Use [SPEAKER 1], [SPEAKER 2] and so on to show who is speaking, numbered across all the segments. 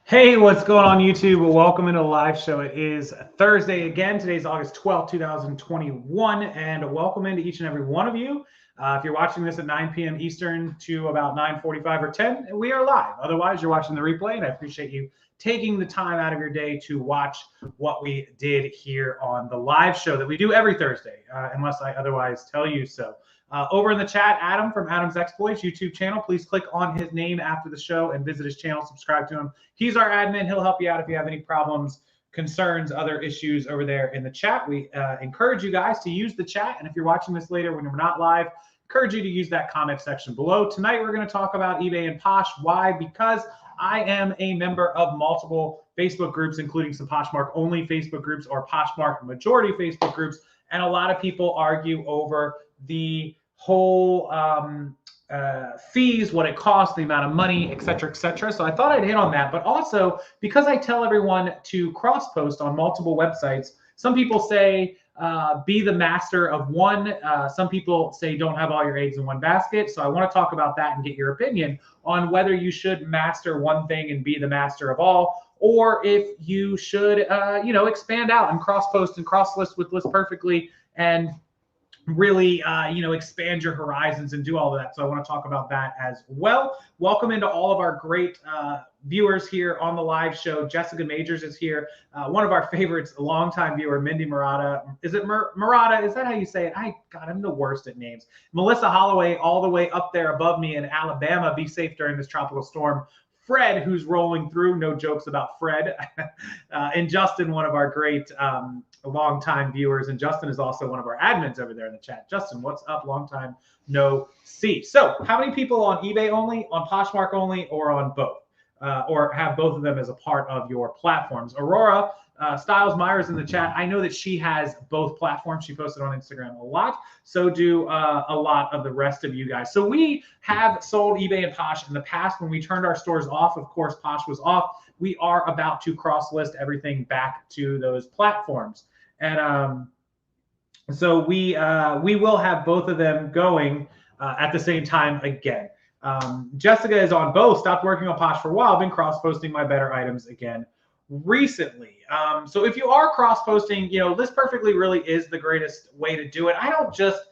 [SPEAKER 1] Hey, what's going on YouTube? Well, welcome into the live show. It is Thursday again. Today's August 12th, 2021, and welcome into each and every one of you. If you're watching this at 9 p.m. Eastern to about 9:45 or 10, we are live. Otherwise, you're watching the replay, and I appreciate you taking the time out of your day to watch what we did here on the live show that we do every Thursday, unless I otherwise tell you so. Over in the chat, Adam from Adam's Exploits YouTube channel, please click on his name after the show and visit his channel, subscribe to him. He's our admin. He'll help you out if you have any problems, concerns, other issues over there in the chat. We encourage you guys to use the chat. And if you're watching this later when we're not live, encourage you to use that comment section below. Tonight, we're going to talk about eBay and Posh. Why? Because I am a member of multiple Facebook groups, including some Poshmark only Facebook groups or Poshmark majority Facebook groups. And a lot of people argue over the whole fees, what it costs, the amount of money, et cetera, et cetera. So I thought I'd hit on that. But also, because I tell everyone to cross-post on multiple websites, some people say be the master of one. Some people say don't have all your eggs in one basket. So I want to talk about that and get your opinion on whether you should master one thing and be the master of all, or if you should, expand out and cross-post and cross-list with List Perfectly and really, expand your horizons and do all of that. So I want to talk about that as well. Welcome into all of our great viewers here on the live show. Jessica Majors is here. One of our favorites, a longtime viewer, Mindy Murata. Is it Murata? Is that how you say it? I'm the worst at names. Melissa Holloway, all the way up there above me in Alabama. Be safe during this tropical storm. Fred, who's rolling through, no jokes about Fred, and Justin, one of our great longtime viewers, and Justin is also one of our admins over there in the chat. Justin, what's up? Long time no see. So how many people on eBay only, on Poshmark only, or on both? Or have both of them as a part of your platforms? Aurora Styles Myers in the chat. I know that she has both platforms. She posted on Instagram a lot. So do a lot of the rest of you guys. So we have sold eBay and Posh in the past. When we turned our stores off, of course, Posh was off. We are about to cross-list everything back to those platforms. And so we will have both of them going at the same time again. Jessica is on both. Stopped working on Posh for a while. Been cross-posting my better items again recently. So if you are cross-posting, List Perfectly really is the greatest way to do it. I don't just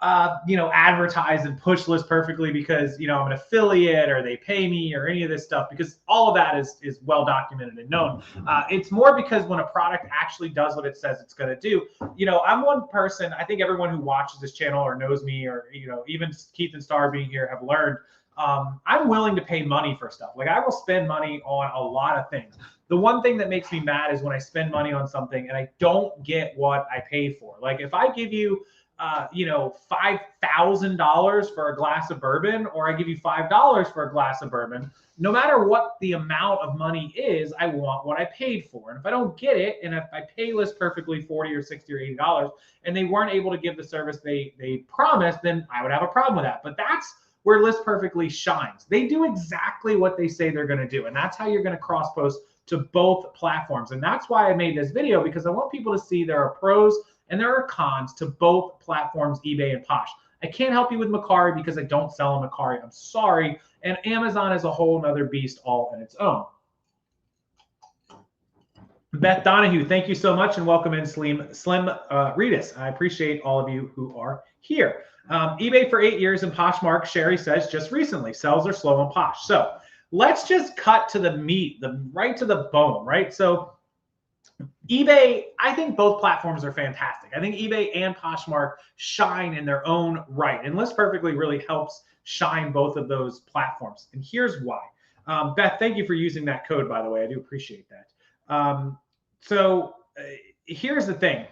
[SPEAKER 1] advertise and push List Perfectly because I'm an affiliate or they pay me or any of this stuff, because all of that is well documented and known. It's more because when a product actually does what it says it's going to do. I'm one person. I think everyone who watches this channel or knows me, or even Keith and Star being here, have learned I'm willing to pay money for stuff. Like, I will spend money on a lot of things. The one thing that makes me mad is when I spend money on something and I don't get what I paid for. Like, if I give you $5,000 for a glass of bourbon, or I give you $5 for a glass of bourbon, no matter what the amount of money is, I want what I paid for. And if I don't get it, and if I pay List Perfectly $40 or $60 or $80 and they weren't able to give the service they promised, then I would have a problem with that. But that's where List Perfectly shines. They do exactly what they say they're going to do. And that's how you're going to cross post to both platforms. And that's why I made this video, because I want people to see there are pros and there are cons to both platforms, eBay and Posh. I can't help you with Mercari because I don't sell on Mercari. I'm sorry. And Amazon is a whole nother beast all on its own. Beth Donahue, thank you so much, and welcome in Slim Redis. I appreciate all of you who are here. eBay for 8 years, and Poshmark, Sherry says, just recently. Sales are slow on Posh. So let's just cut to the meat, right to the bone, right? So eBay, I think both platforms are fantastic. I think eBay and Poshmark shine in their own right. And List Perfectly really helps shine both of those platforms. And here's why. Beth, thank you for using that code, by the way. I do appreciate that. Here's the thing.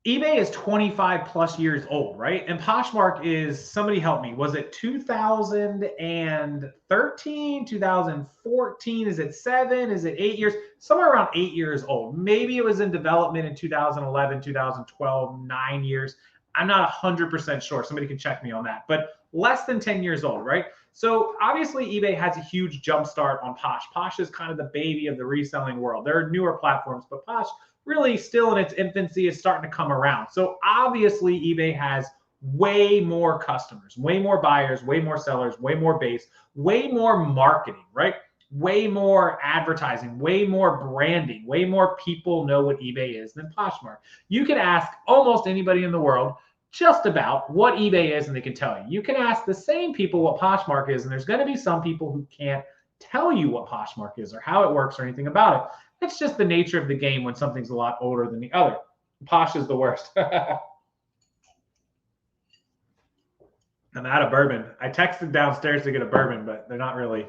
[SPEAKER 1] eBay is 25 plus years old, right? And Poshmark is, somebody help me, was it 2013, 2014? Is it 7? Is it 8 years? Somewhere around 8 years old. Maybe it was in development in 2011, 2012, 9 years. I'm not 100% sure. Somebody can check me on that. But less than 10 years old, right? So obviously eBay has a huge jump start on Posh. Posh is kind of the baby of the reselling world. There are newer platforms, but Posh really still in its infancy is starting to come around. So obviously eBay has way more customers, way more buyers, way more sellers, way more base, way more marketing, right? way more advertising, way more branding, way more people know what eBay is than Poshmark. You can ask almost anybody in the world just about what eBay is and they can tell you. You can ask the same people what Poshmark is, and there's going to be some people who can't tell you what Poshmark is or how it works or anything about it. It's just the nature of the game when something's a lot older than the other. Posh is the worst. I'm out of bourbon. I texted downstairs to get a bourbon, but they're not really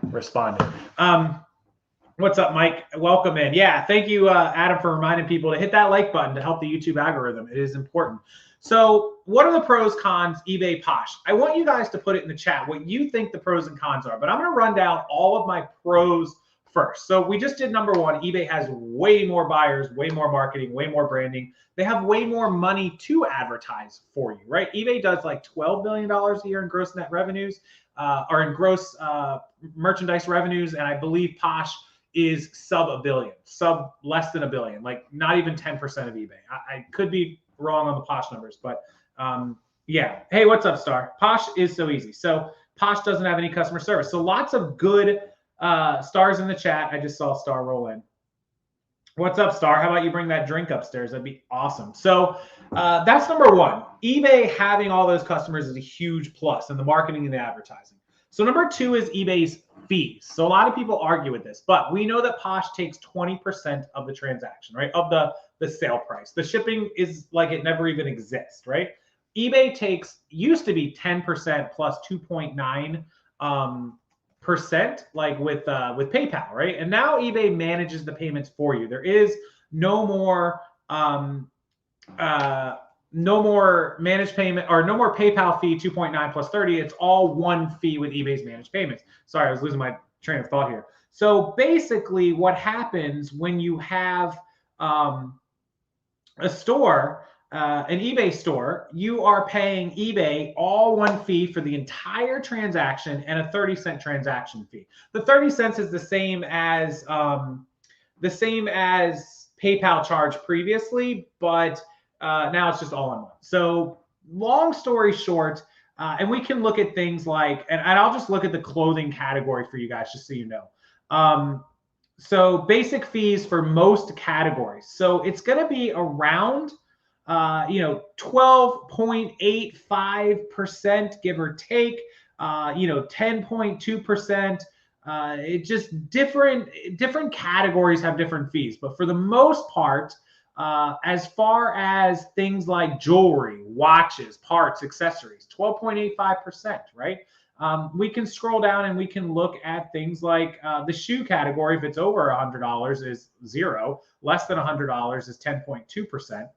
[SPEAKER 1] responding. What's up, Mike? Welcome in. Yeah, thank you, Adam, for reminding people to hit that like button to help the YouTube algorithm. It is important. So what are the pros, cons, eBay, Posh? I want you guys to put it in the chat what you think the pros and cons are, but I'm going to run down all of my pros first. So we just did number one. eBay has way more buyers, way more marketing, way more branding. They have way more money to advertise for you, right? eBay does like $12 billion a year in gross net revenues, or in gross merchandise revenues. And I believe Posh is sub a billion, sub less than a billion, like not even 10% of eBay. I could be wrong on the Posh numbers, but yeah. Hey, what's up, Star? Posh is so easy. So Posh doesn't have any customer service. So lots of good stars in the chat. I just saw Star roll in. What's up, Star? How about you bring that drink upstairs? That'd be awesome. So that's number one. eBay having all those customers is a huge plus in the marketing and the advertising. So number two is eBay's fees. So a lot of people argue with this, but we know that Posh takes 20% of the transaction, right? Of the sale price. The shipping is like it never even exists, right? eBay used to be 10% plus 2.9 percent, like with PayPal, right? And now eBay manages the payments for you. There is no more managed payment, or no more PayPal fee 2.9 plus 30. It's all one fee with eBay's managed payments. Sorry, I was losing my train of thought here. So basically what happens when you have a store, an eBay store, you are paying eBay all one fee for the entire transaction and a 30-cent transaction fee. The 30 cents is the same as PayPal charged previously, but now it's just all in one. So long story short, and we can look at things like, and I'll just look at the clothing category for you guys, just so you know. So basic fees for most categories. So it's going to be around 12.85%, give or take, 10.2%. It just different categories have different fees, but for the most part, as far as things like jewelry, watches, parts, accessories, 12.85%, right? We can scroll down and we can look at things like the shoe category. If it's over $100 is 0, less than $100 is 10.2%.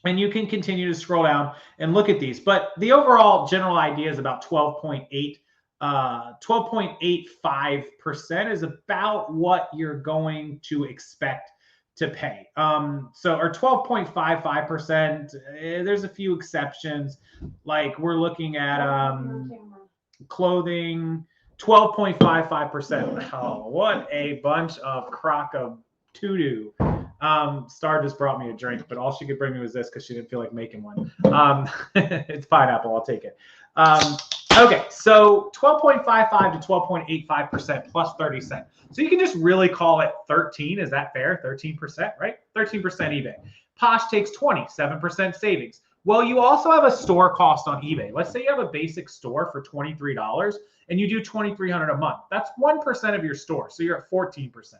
[SPEAKER 1] And you can continue to scroll down and look at these. But the overall general idea is about 12.85% is about what you're going to expect to pay. Or 12.55%. There's a few exceptions. Like we're looking at clothing, 12.55%. Oh, what a bunch of crock of to-do. Star just brought me a drink, but all she could bring me was this because she didn't feel like making one. It's pineapple. I'll take it. Okay, so 12.55 to 12.85% plus 30 cents. So you can just really call it 13. Is that fair? 13%, right? 13% eBay. Posh takes 27% savings. Well, you also have a store cost on eBay. Let's say you have a basic store for $23 and you do $2,300 a month. That's 1% of your store. So you're at 14%.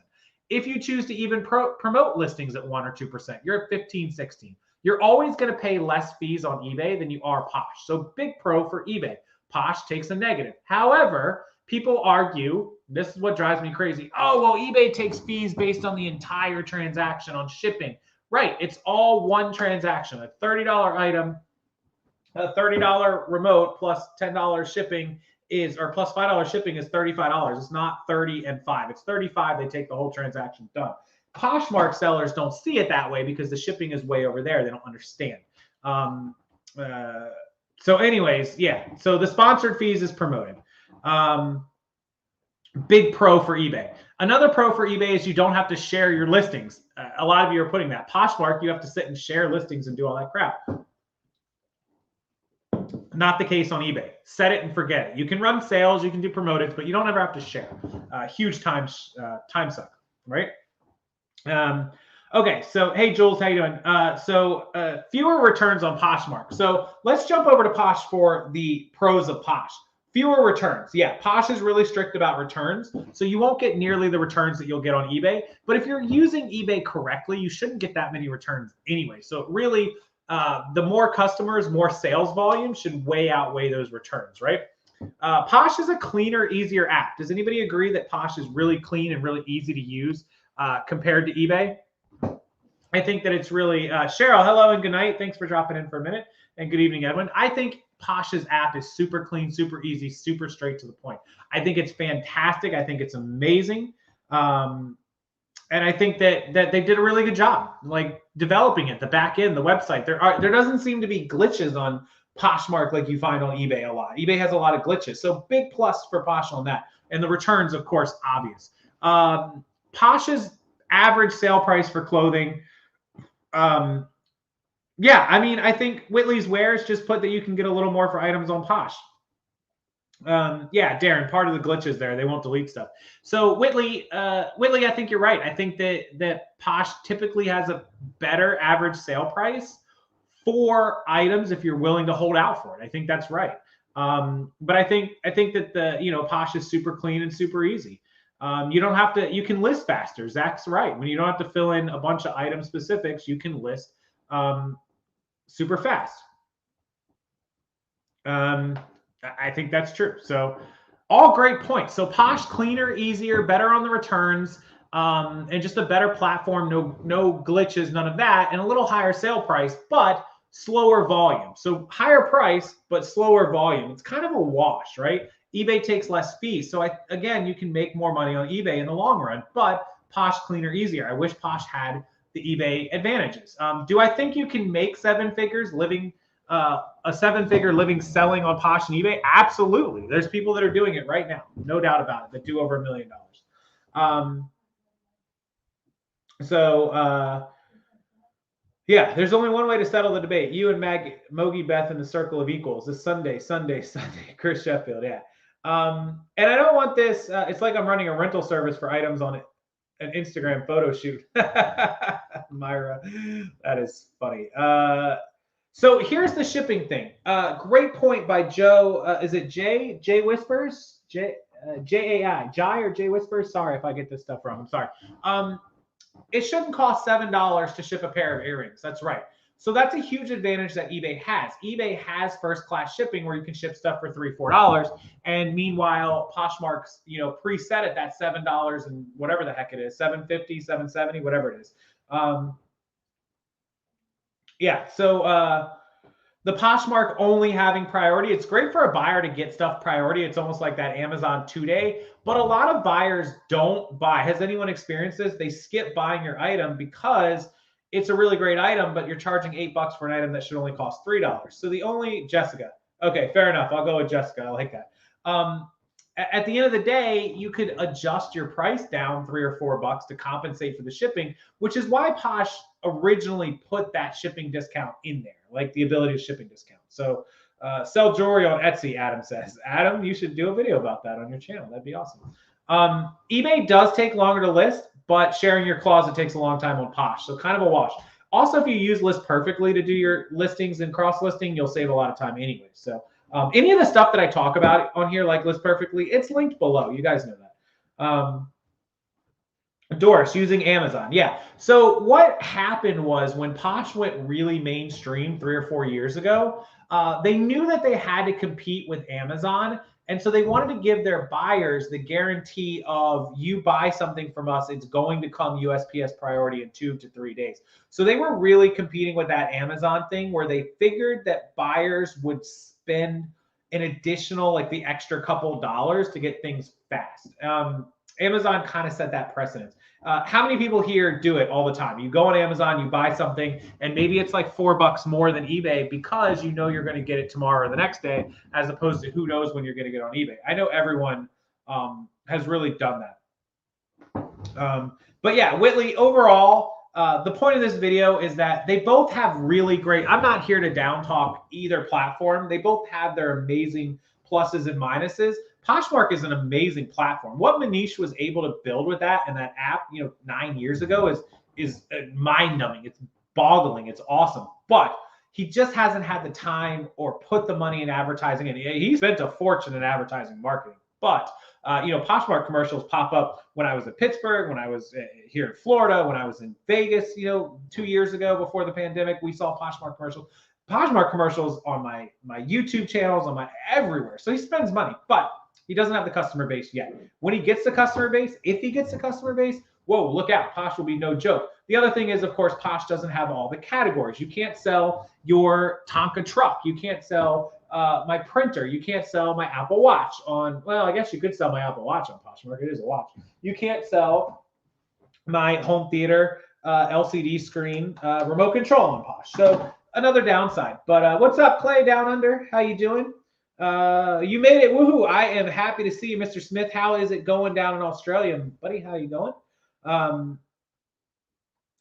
[SPEAKER 1] If you choose to even promote listings at 1 or 2%, you're at 15, 16. You're always going to pay less fees on eBay than you are Posh. So big pro for eBay. Posh takes a negative. However, people argue, this is what drives me crazy. Oh, well, eBay takes fees based on the entire transaction on shipping. Right. It's all one transaction. A $30 item, a $30 remote plus $10 shipping is, or plus $5 shipping is $35. It's not 30 and 5. It's 35. They take the whole transaction done. Poshmark sellers don't see it that way because the shipping is way over there. They don't understand. So anyways, yeah. So the sponsored fees is promoted. Big pro for eBay. Another pro for eBay is you don't have to share your listings. A lot of you are putting that. Poshmark, you have to sit and share listings and do all that crap. Not the case on eBay. Set it and forget it. You can run sales, you can do promoted, but you don't ever have to share. Huge time suck, right? Okay, so hey Jules, how you doing? Fewer returns on Poshmark. So let's jump over to Posh for the pros of Posh. Fewer returns. Yeah, Posh is really strict about returns, so you won't get nearly the returns that you'll get on eBay. But if you're using eBay correctly, you shouldn't get that many returns anyway. So really, the more customers, more sales volume should outweigh those returns, right? Posh is a cleaner, easier app. Does anybody agree that Posh is really clean and really easy to use compared to eBay? I think that it's really, Cheryl, hello and good night. Thanks for dropping in for a minute. And good evening, Edwin. I think Posh's app is super clean, super easy, super straight to the point. I think it's fantastic. I think it's amazing. And I think that they did a really good job, like developing it, the back end, the website. There doesn't seem to be glitches on Poshmark like you find on eBay a lot. eBay has a lot of glitches. So big plus for Posh on that. And the returns, of course, obvious. Posh's average sale price for clothing, yeah, I mean, I think Whitley's Wares just put that you can get a little more for items on Posh. Yeah, Darren, part of the glitches there, they won't delete stuff. So Whitley, I think you're right. I think that Posh typically has a better average sale price for items if you're willing to hold out for it. I think that's right. But I think that Posh is super clean and super easy. You don't have to, you can list faster. Zach's right. When you don't have to fill in a bunch of item specifics, you can list super fast. I think that's true. So all great points. So Posh, cleaner, easier, better on the returns, and just a better platform. No glitches, none of that, and a little higher sale price, but slower volume. So higher price, but slower volume. It's kind of a wash, right? eBay takes less fees. So again, you can make more money on eBay in the long run, but Posh, cleaner, easier. I wish Posh had the eBay advantages. Do I think you can make seven figures living a seven-figure living selling on Posh and eBay? Absolutely. There's people that are doing it right now, no doubt about it, that do over $1 million. Yeah, there's only one way to settle the debate. You and Mogi Beth in the circle of equals this Sunday. Chris Sheffield, yeah. And I don't want this. It's like I'm running a rental service for items on an Instagram photo shoot. Myra, that is funny. So here's the shipping thing. Great point by Joe. Is it Jay Whispers? J-A-I. Jai or Jay Whispers? Sorry if I get this stuff wrong. I'm sorry. It shouldn't cost $7 to ship a pair of earrings. That's right. So that's a huge advantage that eBay has. eBay has first-class shipping where you can ship stuff for $3, $4. And meanwhile, Poshmark's, preset at that $7 and whatever the heck it is, $7.50, $7.70, whatever it is. Yeah, so the Poshmark only having priority, it's great for a buyer to get stuff priority. It's almost like that Amazon 2-day, but a lot of buyers don't buy. Has anyone experienced this? They skip buying your item because it's a really great item, but you're charging $8 for an item that should only cost $3. So Jessica. Okay, fair enough. I'll go with Jessica. I like that. At the end of the day, you could adjust your price down $3 or $4 to compensate for the shipping, which is why Posh originally put that shipping discount in there, like the ability to shipping discount. So sell jewelry on Etsy, Adam says. Adam, you should do a video about that on your channel. That'd be awesome. eBay does take longer to list, but sharing your closet takes a long time on Posh. So kind of a wash. Also, if you use List Perfectly to do your listings and cross-listing, you'll save a lot of time anyway. So any of the stuff that I talk about on here, like List Perfectly, it's linked below. You guys know that. Doris, using Amazon. Yeah. So what happened was when Posh went really mainstream 3 or 4 years ago, they knew that they had to compete with Amazon. And so they wanted to give their buyers the guarantee of you buy something from us, it's going to come USPS priority in 2 to 3 days. So they were really competing with that Amazon thing where they figured that buyers would spend an additional, like the extra couple dollars to get things fast. Amazon kind of set that precedent. How many people here do it all the time? You go on Amazon, you buy something, and maybe it's like $4 more than eBay because you know you're going to get it tomorrow or the next day, as opposed to who knows when you're going to get on eBay. I know everyone has really done that. But yeah, Whitley, overall, the point of this video is that they both have really great, I'm not here to down talk either platform. They both have their amazing pluses and minuses. Poshmark is an amazing platform. What Manish was able to build with that and that app, 9 years ago is mind-numbing. It's boggling. It's awesome. But he just hasn't had the time or put the money in advertising. And he spent a fortune in advertising marketing. But Poshmark commercials pop up when I was at Pittsburgh, when I was here in Florida, when I was in Vegas, 2 years ago before the pandemic, we saw Poshmark commercials. Poshmark commercials on my YouTube channels, on my everywhere. So he spends money, but he doesn't have the customer base yet. When he gets the customer base, if he gets the customer base, whoa, look out, Posh will be no joke. The other thing is, of course, Posh doesn't have all the categories. You can't sell your Tonka truck. You can't sell my printer. You can't sell my Apple Watch on, well, I guess you could sell my Apple Watch on Poshmark. It is a watch. You can't sell my home theater LCD screen remote control on Posh. So another downside. But what's up, Clay down under? How you doing? You made it. Woohoo. I am happy to see you, Mr. Smith. How is it going down in Australia? Buddy, how you going?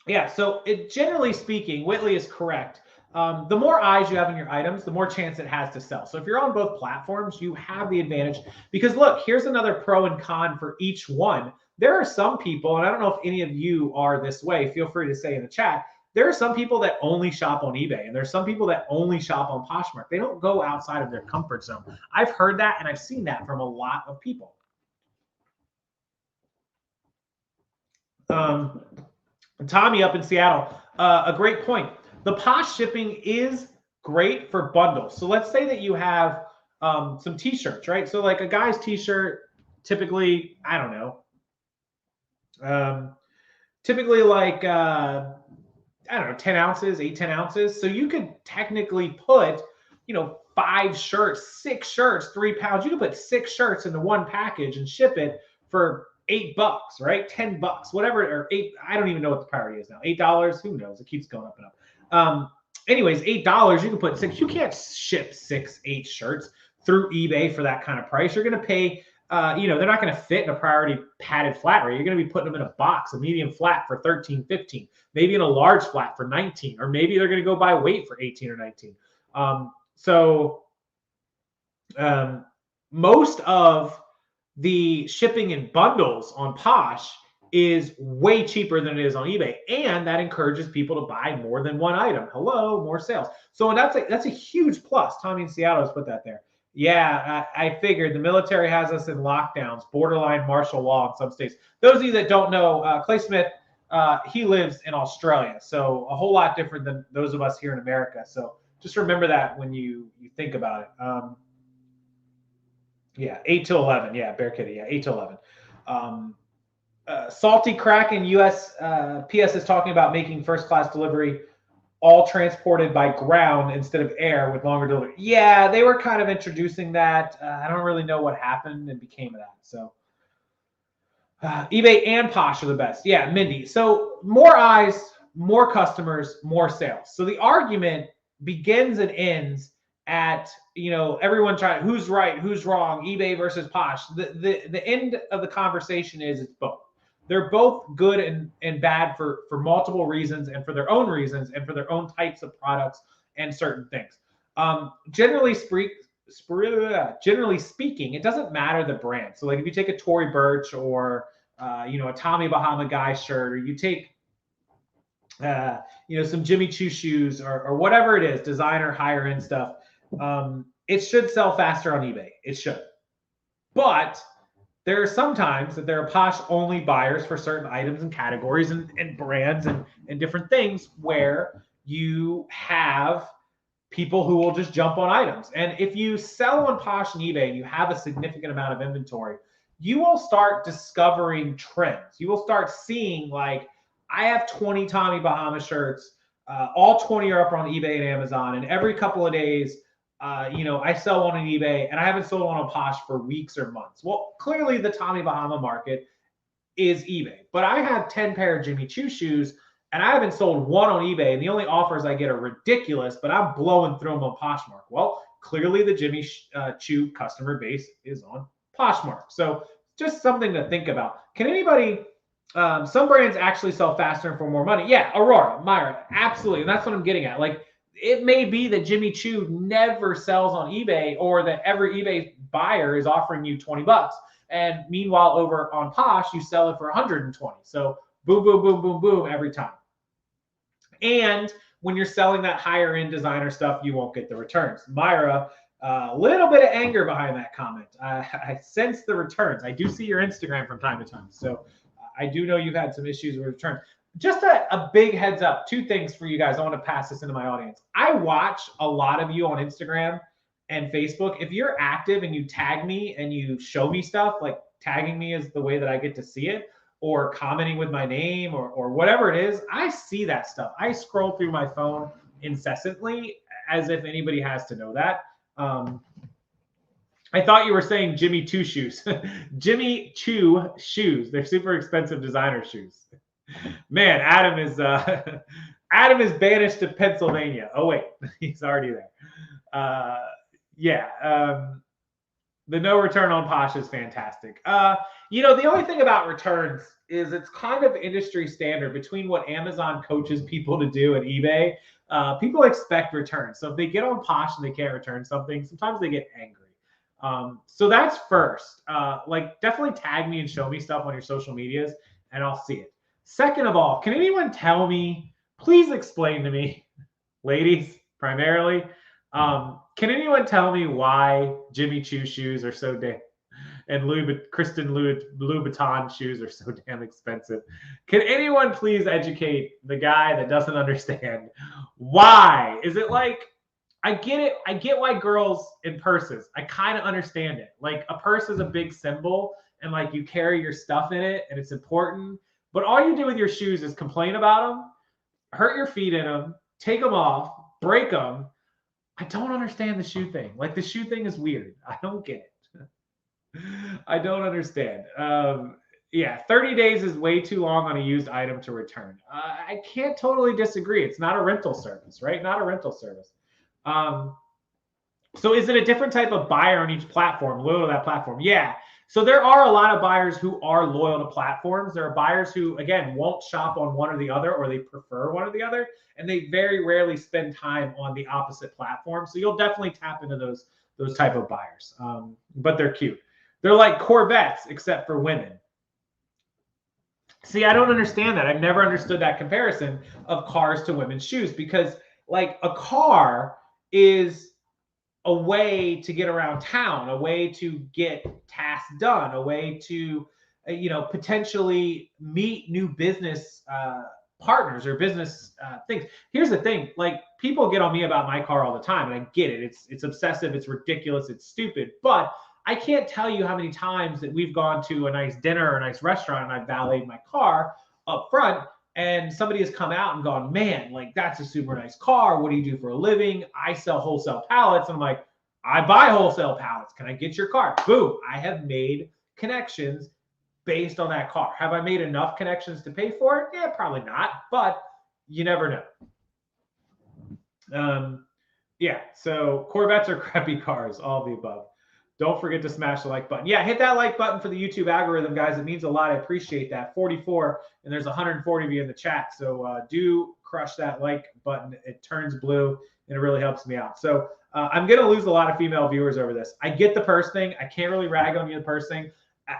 [SPEAKER 1] Yeah, so generally speaking, Whitley is correct. The more eyes you have on your items, the more chance it has to sell. So if you're on both platforms, you have the advantage. Because look, here's another pro and con for each one. There are some people, and I don't know if any of you are this way, feel free to say in the chat, there are some people that only shop on eBay, and there's some people that only shop on Poshmark. They don't go outside of their comfort zone. I've heard that, and I've seen that from a lot of people. Tommy up in Seattle, a great point. The Posh shipping is great for bundles. So let's say that you have some t-shirts, right? So like a guy's t-shirt, typically, I don't know, typically like, I don't know, 10 ounces, 10 ounces. So you could technically put, 5 shirts, 6 shirts, 3 pounds. You could put 6 shirts into one package and ship it for $8, right? $10, whatever, or $8. I don't even know what the priority is now. $8, who knows? It keeps going up and up. Anyways, $8, you can put 6. You can't ship 6, 8 shirts through eBay for that kind of price. You're going to pay, they're not going to fit in a priority padded flat rate. You're going to be putting them in a box, a medium flat for 13, 15, maybe in a large flat for 19, or maybe they're going to go by weight for 18 or 19. Most of the shipping in bundles on Posh is way cheaper than it is on eBay, and that encourages people to buy more than one item. Hello, more sales. So that's a huge plus. Tommy in Seattle has put that there. Yeah, I figured the military has us in lockdowns, borderline martial law in some states. Those of you that don't know, Clay Smith, he lives in Australia, so a whole lot different than those of us here in America. So just remember that when you think about it. Yeah, 8 to 11. Yeah, Bear Kitty. Yeah, 8 to 11. Salty Kraken USPS is talking about making first class delivery all transported by ground instead of air with longer delivery. Yeah, they were kind of introducing that. I don't really know what happened and became of that. So eBay and Posh are the best. Yeah, Mindy. So more eyes, more customers, more sales. So the argument begins and ends at, everyone trying, who's right, who's wrong, eBay versus Posh. The end of the conversation is it's both. They're both good and bad for multiple reasons and for their own reasons and for their own types of products and certain things. Generally speaking, it doesn't matter the brand. So like if you take a Tory Burch or, a Tommy Bahama guy shirt, or you take, some Jimmy Choo shoes or whatever it is, designer, higher end stuff, it should sell faster on eBay. It should. But there are sometimes that there are Posh only buyers for certain items and categories and brands and different things where you have people who will just jump on items. And if you sell on Posh and eBay and you have a significant amount of inventory, you will start discovering trends. You will start seeing, like, I have 20 Tommy Bahama shirts. All 20 are up on eBay and Amazon. And every couple of days, I sell one on eBay, and I haven't sold one on Posh for weeks or months. Well, clearly the Tommy Bahama market is eBay. But I have 10 pair of Jimmy Choo shoes, and I haven't sold one on eBay. And the only offers I get are ridiculous, but I'm blowing through them on Poshmark. Well, clearly the Jimmy Choo customer base is on Poshmark. So just something to think about. Can anybody Some brands actually sell faster and for more money. Yeah, Aurora, Myra, absolutely. And that's what I'm getting at. Like, it may be that Jimmy Choo never sells on eBay, or that every eBay buyer is offering you 20 bucks. And meanwhile, over on Posh, you sell it for 120. So boom, boom, boom, boom, boom every time. And when you're selling that higher end designer stuff, you won't get the returns. Myra, a little bit of anger behind that comment. I sense the returns. I do see your Instagram from time to time. So I do know you've had some issues with returns. Just a big heads up, two things for you guys. I want to pass this into my audience. I watch a lot of you on Instagram and Facebook. If you're active and you tag me and you show me stuff, like tagging me is the way that I get to see it, or commenting with my name, or whatever it is, I see that stuff. I scroll through my phone incessantly, as if anybody has to know that. I thought you were saying Jimmy Choo shoes. Jimmy Choo shoes. They're super expensive designer shoes. Man, Adam is Adam is banished to Pennsylvania. Oh wait, he's already there. The no return on Posh is fantastic. The only thing about returns is it's kind of industry standard between what Amazon coaches people to do and eBay. People expect returns. So if they get on Posh and they can't return something, sometimes they get angry. So that's first. Definitely tag me and show me stuff on your social medias, and I'll see it. Second of all, can anyone tell me, please explain to me, ladies primarily, can anyone tell me why Jimmy Choo shoes are so damn, and Kristen Louboutin shoes are so damn expensive? Can anyone please educate the guy that doesn't understand why? Is it like, I get it. I get why girls in purses. I kind of understand it. Like, a purse is a big symbol, and like you carry your stuff in it, and it's important. But all you do with your shoes is complain about them, hurt your feet in them, take them off, break them. I don't understand the shoe thing. Like, the shoe thing is weird. I don't get it. I don't understand. 30 days is way too long on a used item to return. I can't totally disagree. It's not a rental service, right? Not a rental service. So is it a different type of buyer on each platform, loyal to that platform? Yeah. So there are a lot of buyers who are loyal to platforms. There are buyers who, again, won't shop on one or the other, or they prefer one or the other, and they very rarely spend time on the opposite platform. So you'll definitely tap into those type of buyers. But they're cute. They're like Corvettes, except for women. See, I don't understand that. I've never understood that comparison of cars to women's shoes, because like a car is a way to get around town, a way to get tasks done, a way to, potentially meet new business partners or business things. Here's the thing: like, people get on me about my car all the time, and I get it. It's obsessive, it's ridiculous, it's stupid. But I can't tell you how many times that we've gone to a nice dinner or a nice restaurant, and I've valeted my car up front, and somebody has come out and gone, man, like, that's a super nice car. What do you do for a living? I sell wholesale pallets. And I'm like, I buy wholesale pallets. Can I get your car? Boom. I have made connections based on that car. Have I made enough connections to pay for it? Yeah, probably not, but you never know. So Corvettes are crappy cars, all of the above. Don't forget to smash the like button. Yeah, hit that like button for the YouTube algorithm, guys. It means a lot. I appreciate that. 44, and there's 140 of you in the chat. So do crush that like button. It turns blue, and it really helps me out. So I'm going to lose a lot of female viewers over this. I get the purse thing. I can't really rag on you the purse thing.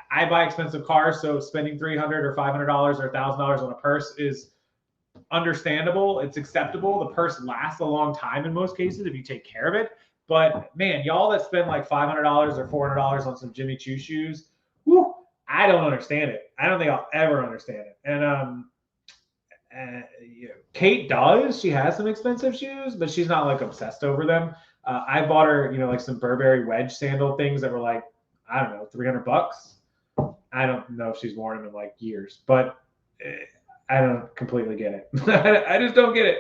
[SPEAKER 1] I buy expensive cars, so spending $300 or $500 or $1,000 on a purse is understandable. It's acceptable. The purse lasts a long time in most cases if you take care of it. But man, y'all that spend like $500 or $400 on some Jimmy Choo shoes, whew, I don't understand it. I don't think I'll ever understand it. And Kate does. She has some expensive shoes, but she's not like obsessed over them. I bought her, like some Burberry wedge sandal things that were like, I don't know, $300. I don't know if she's worn them in like years, but I don't completely get it. I just don't get it.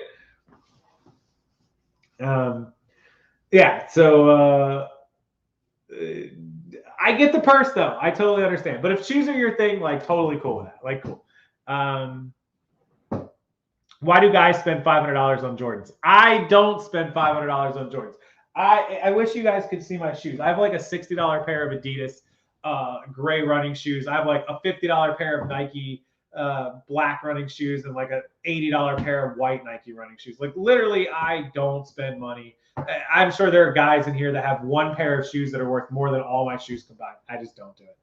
[SPEAKER 1] So I get the purse though. I totally understand. But if shoes are your thing, like, totally cool with that. Like, cool. Why do guys spend $500 on Jordans? I don't spend $500 on Jordans. I wish you guys could see my shoes. I have like a $60 pair of Adidas gray running shoes. I have like a $50 pair of Nike black running shoes and like a $80 pair of white Nike running shoes. Like literally, I don't spend money. I'm sure there are guys in here that have one pair of shoes that are worth more than all my shoes combined. I just don't do it.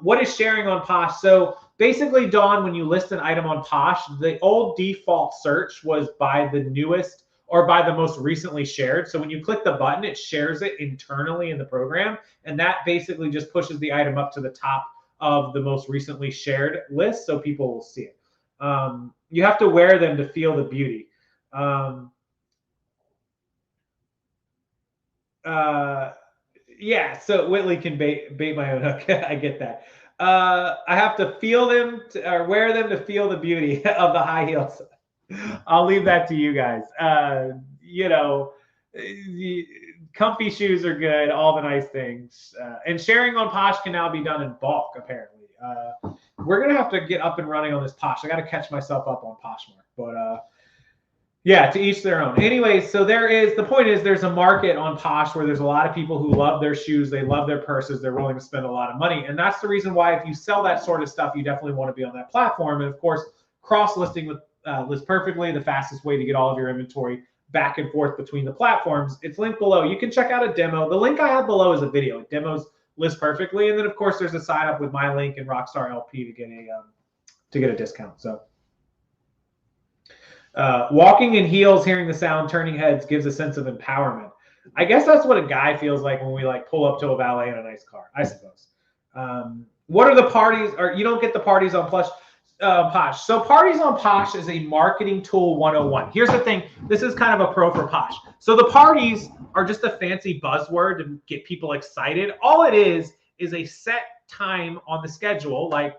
[SPEAKER 1] What is sharing on Posh? So basically, Dawn, when you list an item on Posh, the old default search was by the newest or by the most recently shared. So when you click the button, it shares it internally in the program. And that basically just pushes the item up to the top of the most recently shared list so people will see it. You have to wear them to feel the beauty. Yeah, so Whitley can bait my own hook. I get that. I have to feel them or wear them to feel the beauty of the high heels. I'll leave that to you guys. You know, comfy shoes are good, all the nice things. And sharing on Posh can now be done in bulk, apparently. We're going to have to get up and running on this Posh. I got to catch myself up on Poshmark. But yeah, to each their own. Anyways, so the point is there's a market on Posh where there's a lot of people who love their shoes, they love their purses, they're willing to spend a lot of money. And that's the reason why if you sell that sort of stuff, you definitely want to be on that platform. And of course, cross-listing with List Perfectly, the fastest way to get all of your inventory back and forth between the platforms. It's linked below. You can check out a demo. The link I have below is a video. It demos List Perfectly. And then, of course, there's a sign up with my link and Rockstar LP to get a discount. So walking in heels, hearing the sound, turning heads gives a sense of empowerment. I guess that's what a guy feels like when we like pull up to a valet in a nice car, I suppose. What are the parties? Or you don't get the parties on Posh. So parties on Posh is a marketing tool 101. Here's the thing. This is kind of a pro for Posh. So the parties are just a fancy buzzword to get people excited. All it is a set time on the schedule, like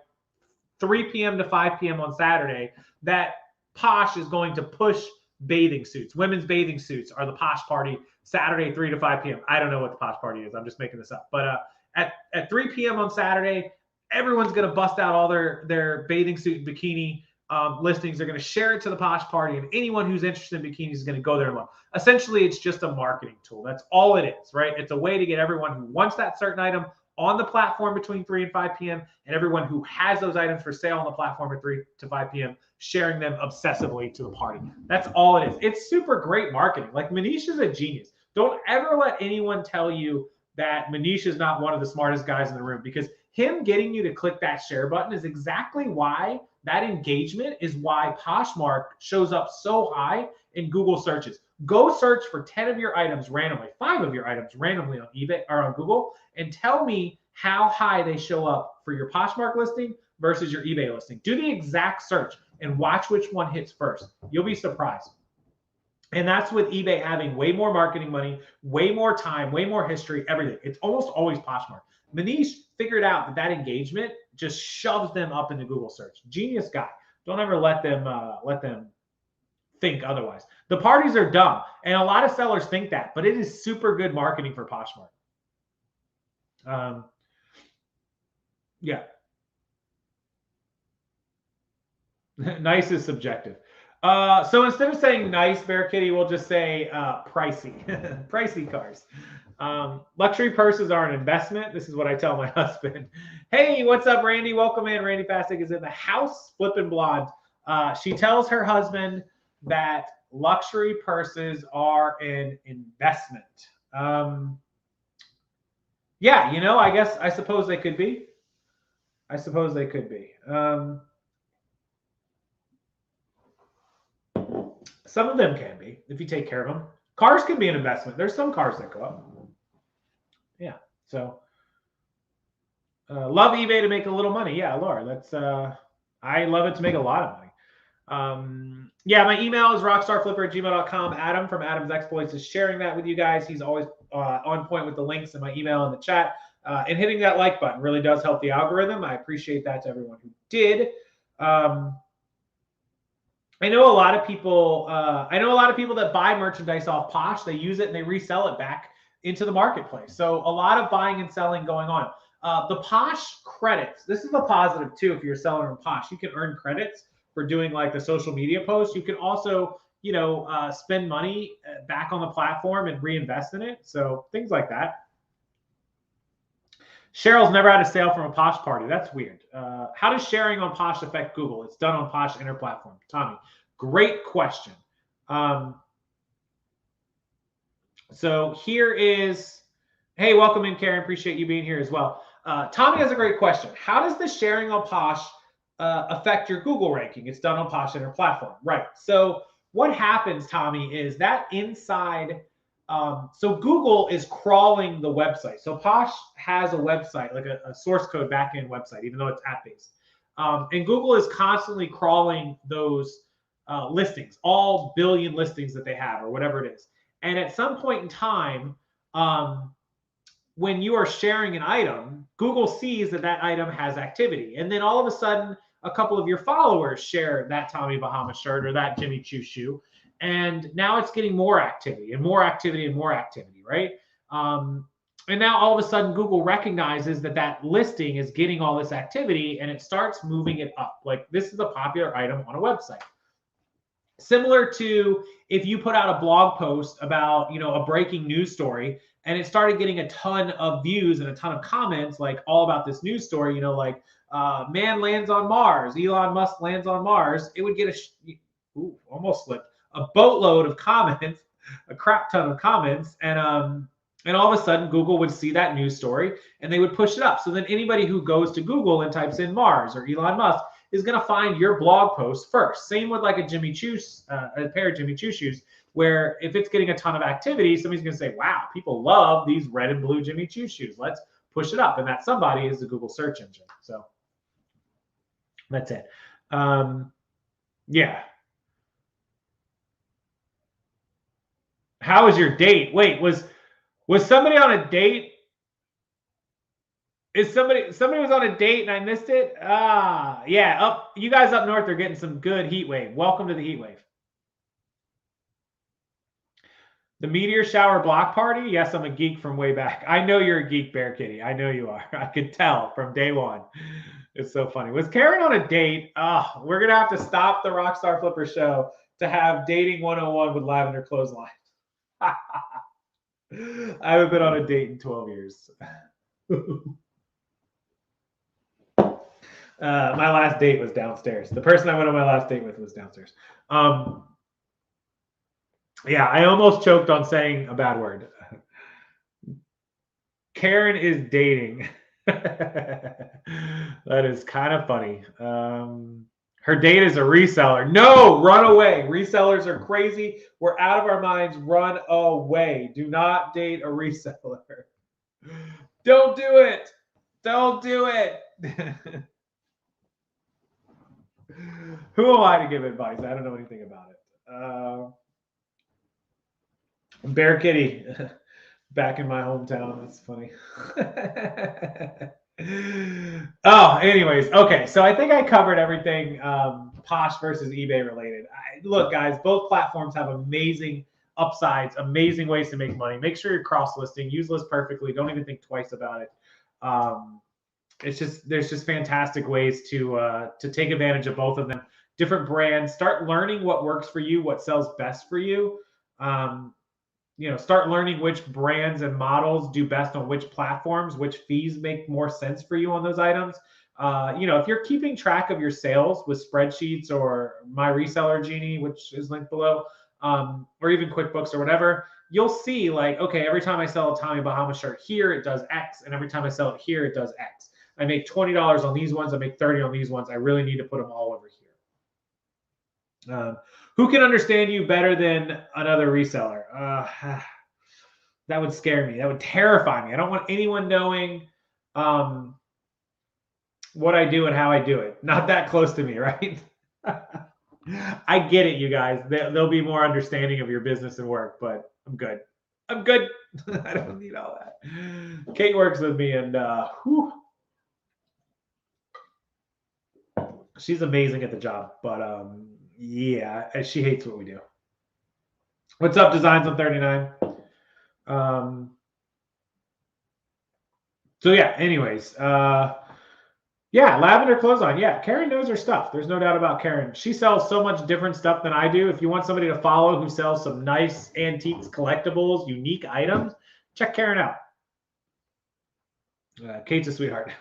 [SPEAKER 1] 3 p.m. to 5 p.m. on Saturday, that Posh is going to push bathing suits. Women's bathing suits are the Posh party Saturday, 3 to 5 p.m. I don't know what the Posh party is. I'm just making this up. But at 3 p.m. on Saturday, everyone's going to bust out all their bathing suit and bikini listings. They're going to share it to the Posh party, and anyone who's interested in bikinis is going to go there and look. Essentially, it's just a marketing tool. That's all it is, right? It's a way to get everyone who wants that certain item on the platform between 3 and 5 p.m. and everyone who has those items for sale on the platform at 3 to 5 p.m. sharing them obsessively to the party. That's all it is. It's super great marketing. Like Manish is a genius. Don't ever let anyone tell you that Manish is not one of the smartest guys in the room, because him getting you to click that share button is exactly why that engagement is why Poshmark shows up so high in Google searches. Go search for 10 of your items randomly, 5 of your items randomly on eBay or on Google, and tell me how high they show up for your Poshmark listing versus your eBay listing. Do the exact search and watch which one hits first. You'll be surprised. And that's with eBay having way more marketing money, way more time, way more history, everything. It's almost always Poshmark. Manish figured out that engagement just shoves them up into Google search. Genius guy. Don't ever let them think otherwise. The parties are dumb, and a lot of sellers think that, but it is super good marketing for Poshmark. Yeah. Nice is subjective. So instead of saying nice, Bear Kitty, we'll just say pricey. Pricey cars. Luxury purses are an investment. This is what I tell my husband. Hey, what's up, Randy? Welcome in. Randy Fastic is in the house, flipping blonde. She tells her husband that luxury purses are an investment. Yeah, you know, I suppose they could be. I suppose they could be. Some of them can be, if you take care of them. Cars can be an investment. There's some cars that go up. Yeah, so love eBay to make a little money. Yeah, Laura, that's I love it to make a lot of money. Yeah, my email is rockstarflipper@gmail.com. Adam from Adam's Exploits is sharing that with you guys. He's always on point with the links in my email in the chat. And hitting that like button really does help the algorithm. I appreciate that to everyone who did. I know a lot of people. I know a lot of people that buy merchandise off Posh. They use it and they resell it back into the marketplace. So a lot of buying and selling going on. The Posh credits. This is a positive too. If you're selling on Posh, you can earn credits for doing like the social media posts. You can also, you know, spend money back on the platform and reinvest in it. So things like that. Cheryl's never had a sale from a Posh party. That's weird. How does sharing on Posh affect Google? It's done on Posh Interplatform. Tommy, great question. So here is, hey, welcome in, Karen. Appreciate you being here as well. Tommy has a great question. How does the sharing on Posh affect your Google ranking? It's done on Posh Interplatform. Right. So what happens, Tommy, is that inside, so Google is crawling the website. So Posh has a website, like a source code backend website, even though it's app-based. And Google is constantly crawling those listings, all billion listings that they have or whatever it is. And at some point in time, when you are sharing an item, Google sees that that item has activity. And then all of a sudden, a couple of your followers share that Tommy Bahama shirt or that Jimmy Choo shoe. And now it's getting more activity and more activity and more activity, right? And now all of a sudden, Google recognizes that that listing is getting all this activity and it starts moving it up. Like, this is a popular item on a website. Similar to if you put out a blog post about, you know, a breaking news story and it started getting a ton of views and a ton of comments, like all about this news story, you know, like man lands on Mars, Elon Musk lands on Mars, it would get almost slipped, a boatload of comments, a crap ton of comments. And all of a sudden Google would see that news story and they would push it up. So then anybody who goes to Google and types in Mars or Elon Musk is going to find your blog post first. Same with like a Jimmy Choo, a pair of Jimmy Choo shoes, where if it's getting a ton of activity, somebody's going to say, wow, people love these red and blue Jimmy Choo shoes. Let's push it up. And that somebody is the Google search engine. So that's it. Yeah. How was your date? Wait, was somebody on a date? Is somebody was on a date and I missed it? Yeah, you guys up north are getting some good heat wave. Welcome to the heat wave. The meteor shower block party? Yes, I'm a geek from way back. I know you're a geek, Bear Kitty. I know you are. I could tell from day one. It's so funny. Was Karen on a date? We're going to have to stop the Rockstar Flipper show to have Dating 101 with Lavender Clothesline. I haven't been on a date in 12 years. My last date was downstairs. The person I went on my last date with was downstairs. Yeah, I almost choked on saying a bad word. Karen is dating. That is kind of funny. Her date is a reseller. No, run away. Resellers are crazy. We're out of our minds. Run away. Do not date a reseller. Don't do it. Don't do it. Who am I to give advice? I don't know anything about it. Bear Kitty, back in my hometown. That's funny. Anyways, okay. So I think I covered everything Posh versus eBay related. Look, guys, both platforms have amazing upsides, amazing ways to make money. Make sure you're cross-listing. Use List Perfectly. Don't even think twice about it. There's just fantastic ways to take advantage of both of them. Different brands. Start learning what works for you, what sells best for you. Start learning which brands and models do best on which platforms, which fees make more sense for you on those items. If you're keeping track of your sales with spreadsheets or my Reseller Genie, which is linked below, or even QuickBooks or whatever, you'll see like, okay, every time I sell a Tommy Bahama shirt here, it does X. And every time I sell it here, it does X. I make $20 on these ones. I make 30 on these ones. I really need to put them all over here. Who can understand you better than another reseller? That would scare me. That would terrify me. I don't want anyone knowing what I do and how I do it. Not that close to me, right? I get it, you guys. They'll be more understanding of your business and work, but I'm good. I'm good. I don't need all that. Kate works with me, and she's amazing at the job, but yeah, she hates what we do. What's up, Designs on 39? So yeah, anyways, yeah, Lavender Clothesline. Yeah, Karen knows her stuff. There's no doubt about Karen. She sells so much different stuff than I do. If you want somebody to follow who sells some nice antiques, collectibles, unique items, check Karen out. Kate's a sweetheart.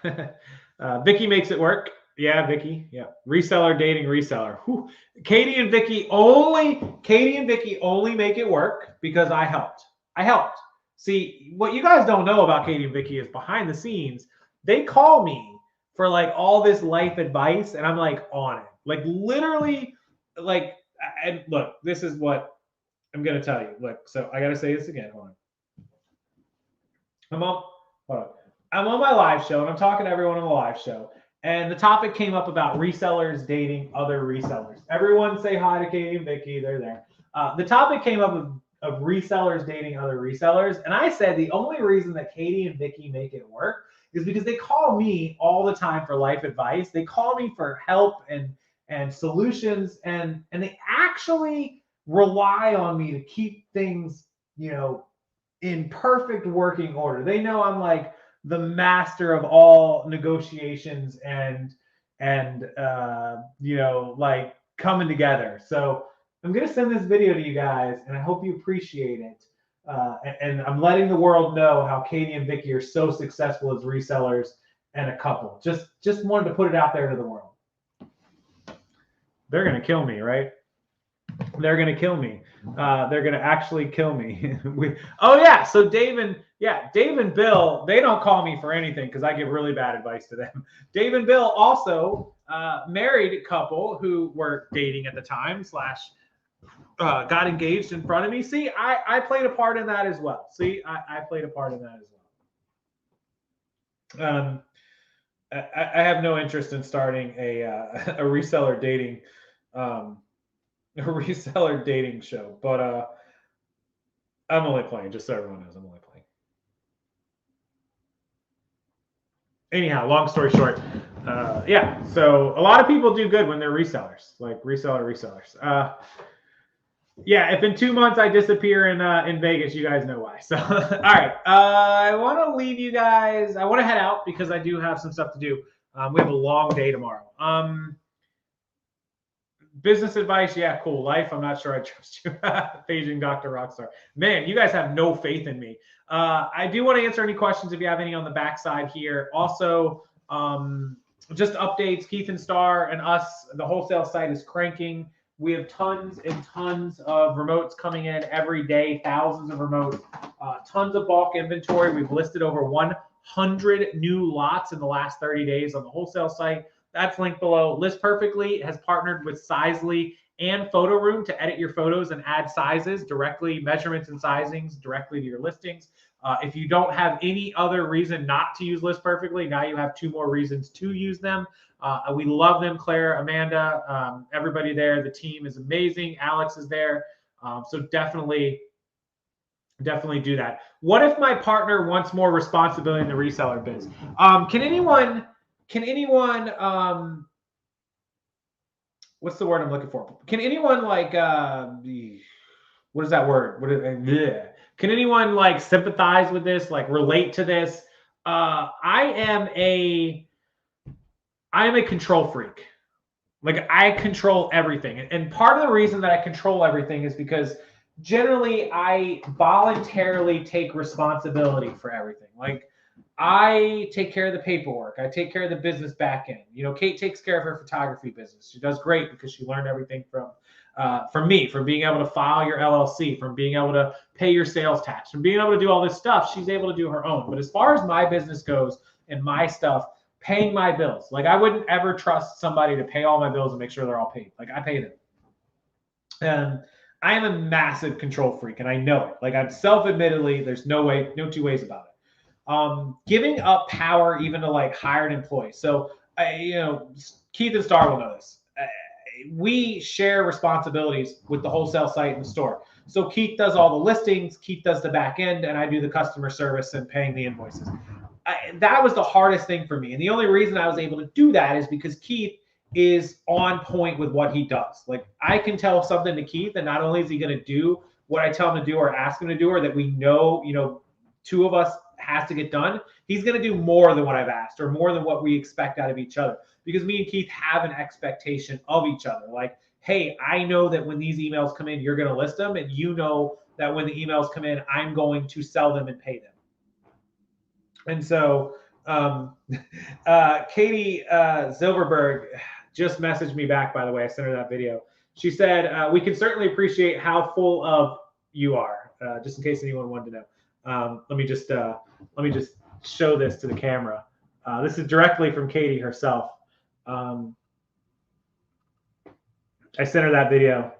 [SPEAKER 1] Vicky makes it work. Yeah, Vicky. Yeah. Reseller dating reseller. Whew. Katie and Vicky only make it work because I helped. See, what you guys don't know about Katie and Vicky is behind the scenes, they call me for like all this life advice, and I'm like on it. Like literally, like, and look, this is what I'm gonna tell you. Look, so I gotta say this again. Hold on. I'm on my live show and I'm talking to everyone on the live show. And the topic came up about resellers dating other resellers. Everyone say hi to Katie and Vicky. They're there. The topic came up of resellers dating other resellers. And I said the only reason that Katie and Vicky make it work is because they call me all the time for life advice. They call me for help and solutions. And they actually rely on me to keep things, in perfect working order. They know I'm like the master of all negotiations and like coming together. So I'm gonna send this video to you guys, and I hope you appreciate it. And I'm letting the world know how Katie and Vicky are so successful as resellers and a couple. Just wanted to put it out there to the world. They're gonna kill me, right? They're gonna kill me. They're gonna actually kill me. So Dave and Bill, they don't call me for anything because I give really bad advice to them. Dave and Bill also married couple who were dating at the time / got engaged in front of me. See, I played a part in that as well. I played a part in that as well. I have no interest in starting a reseller dating. A reseller dating show, but I'm only playing, just so everyone knows I'm only playing. Anyhow, long story short, so a lot of people do good when they're resellers, like resellers. If in 2 months I disappear in Vegas, you guys know why. So all right, I want to leave you guys. I want to head out because I do have some stuff to do. We have a long day tomorrow. Business advice, yeah, cool. Life, I'm not sure I trust you. Paging Dr. Rockstar. Man, you guys have no faith in me. I do want to answer any questions if you have any on the backside here. Also, just updates, Keith and Star and us, the wholesale site is cranking. We have tons and tons of remotes coming in every day, thousands of remotes, tons of bulk inventory. We've listed over 100 new lots in the last 30 days on the wholesale site. That's linked below. List Perfectly has partnered with Sizely and Photo Room to edit your photos and add sizes directly, measurements and sizings directly to your listings. If you don't have any other reason not to use List Perfectly, now you have 2 more reasons to use them. We love them, Claire, Amanda, everybody there. The team is amazing. Alex is there. So definitely do that. What if my partner wants more responsibility in the reseller biz? Can anyone, what's the word I'm looking for? Can anyone like, what is that word? Can anyone like sympathize with this, like relate to this? I am a control freak. Like I control everything. And part of the reason that I control everything is because generally I voluntarily take responsibility for everything. Like I take care of the paperwork. I take care of the business back end. Kate takes care of her photography business. She does great because she learned everything from me, from being able to file your LLC, from being able to pay your sales tax, from being able to do all this stuff. She's able to do her own. But as far as my business goes and my stuff, paying my bills, like I wouldn't ever trust somebody to pay all my bills and make sure they're all paid. Like I pay them. And I am a massive control freak, and I know it. Like I'm self-admittedly, there's no 2 ways about it. Giving up power even to like hired employees. So, Keith and Star will know this. We share responsibilities with the wholesale site and the store. So Keith does all the listings, Keith does the back end, and I do the customer service and paying the invoices. That was the hardest thing for me. And the only reason I was able to do that is because Keith is on point with what he does. Like I can tell something to Keith, and not only is he going to do what I tell him to do or ask him to do, or that we know, 2 of us has to get done, he's going to do more than what I've asked or more than what we expect out of each other, because me and Keith have an expectation of each other. Like, hey, I know that when these emails come in, you're going to list them, and you know that when the emails come in, I'm going to sell them and pay them. And so Katie Zilberberg just messaged me back, by the way. I sent her that video. She said, we can certainly appreciate how full of you are, just in case anyone wanted to know. Let me just show this to the camera. This is directly from Katie herself. I sent her that video,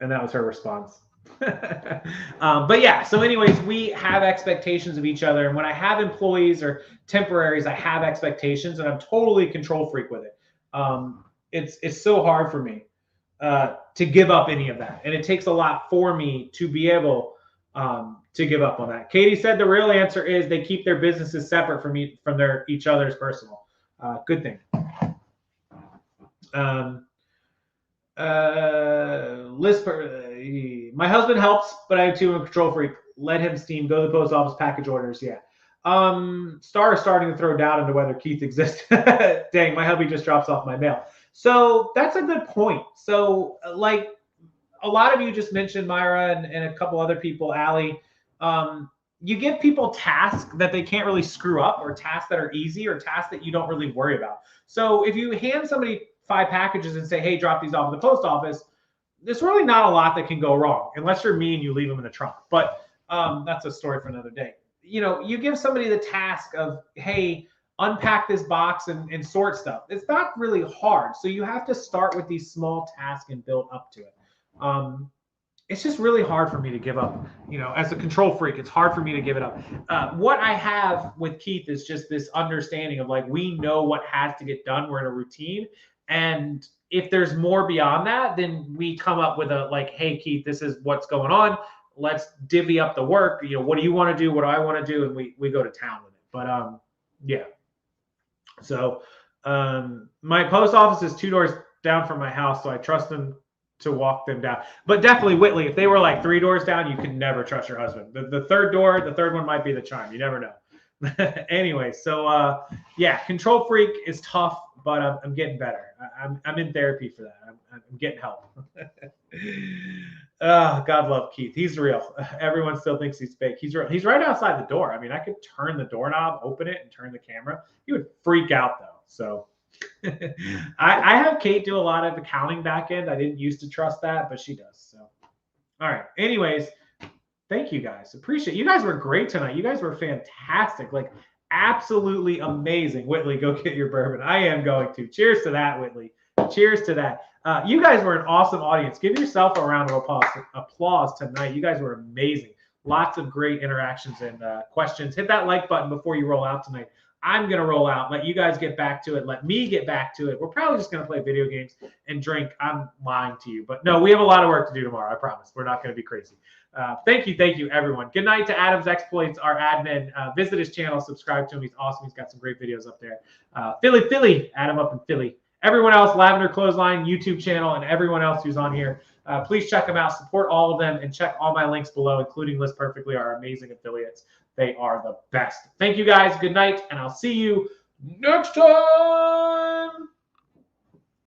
[SPEAKER 1] and that was her response. But yeah, so anyways, we have expectations of each other. And when I have employees or temporaries, I have expectations, and I'm totally control freak with it. It's so hard for me to give up any of that. And it takes a lot for me to be able to give up on that. Katie said the real answer is they keep their businesses separate from each other's personal. Good thing. My husband helps, but I too am a control freak. Let him steam. Go to the post office, package orders. Yeah. Star is starting to throw doubt into whether Keith exists. Dang, my hubby just drops off my mail. So that's a good point. So like a lot of you just mentioned, Myra and a couple other people, Allie, you give people tasks that they can't really screw up, or tasks that are easy, or tasks that you don't really worry about. So if you hand somebody 5 packages and say, hey, drop these off at the post office, there's really not a lot that can go wrong, unless you're me and you leave them in the trunk. But that's a story for another day. You know, you give somebody the task of, hey, unpack this box and sort stuff. It's not really hard. So you have to start with these small tasks and build up to it. It's just really hard for me to give up. You know, as a control freak, it's hard for me to give it up. What I have with Keith is just this understanding of like, we know what has to get done. We're in a routine. And if there's more beyond that, then we come up with a like, hey, Keith, this is what's going on. Let's divvy up the work. You know, what do you want to do? What do I want to do? And we go to town with it. But yeah. So my post office is 2 doors down from my house, so I trust them to walk them down. But definitely, Whitley, if they were like 3 doors down, you could never trust your husband. The third one might be the chime. You never know. Anyway, so yeah, control freak is tough, but I'm getting better. I'm in therapy for that. I'm getting help. Oh, God love Keith. He's real. Everyone still thinks he's fake. He's real. He's right outside the door. I mean, I could turn the doorknob, open it, and turn the camera. He would freak out though. So I have Kate do a lot of accounting back end. I didn't used to trust that, but she does. So all right. Anyways, thank you guys. Appreciate it. You guys were great tonight. You guys were fantastic. Like absolutely amazing. Whitley, go get your bourbon. I am going to. Cheers to that, Whitley. Cheers to that. You guys were an awesome audience. Give yourself a round of applause tonight. You guys were amazing. Lots of great interactions and questions. Hit that like button before you roll out tonight. I'm going to roll out. Let you guys get back to it. Let me get back to it. We're probably just going to play video games and drink. I'm lying to you. But no, we have a lot of work to do tomorrow. I promise. We're not going to be crazy. Thank you, everyone. Good night to Adam's Exploits, our admin. Visit his channel. Subscribe to him. He's awesome. He's got some great videos up there. Philly. Adam up in Philly. Everyone else, Lavender Clothesline, YouTube channel, and everyone else who's on here, please check them out. Support all of them and check all my links below, including List Perfectly, our amazing affiliates. They are the best. Thank you guys. Good night, and I'll see you next time.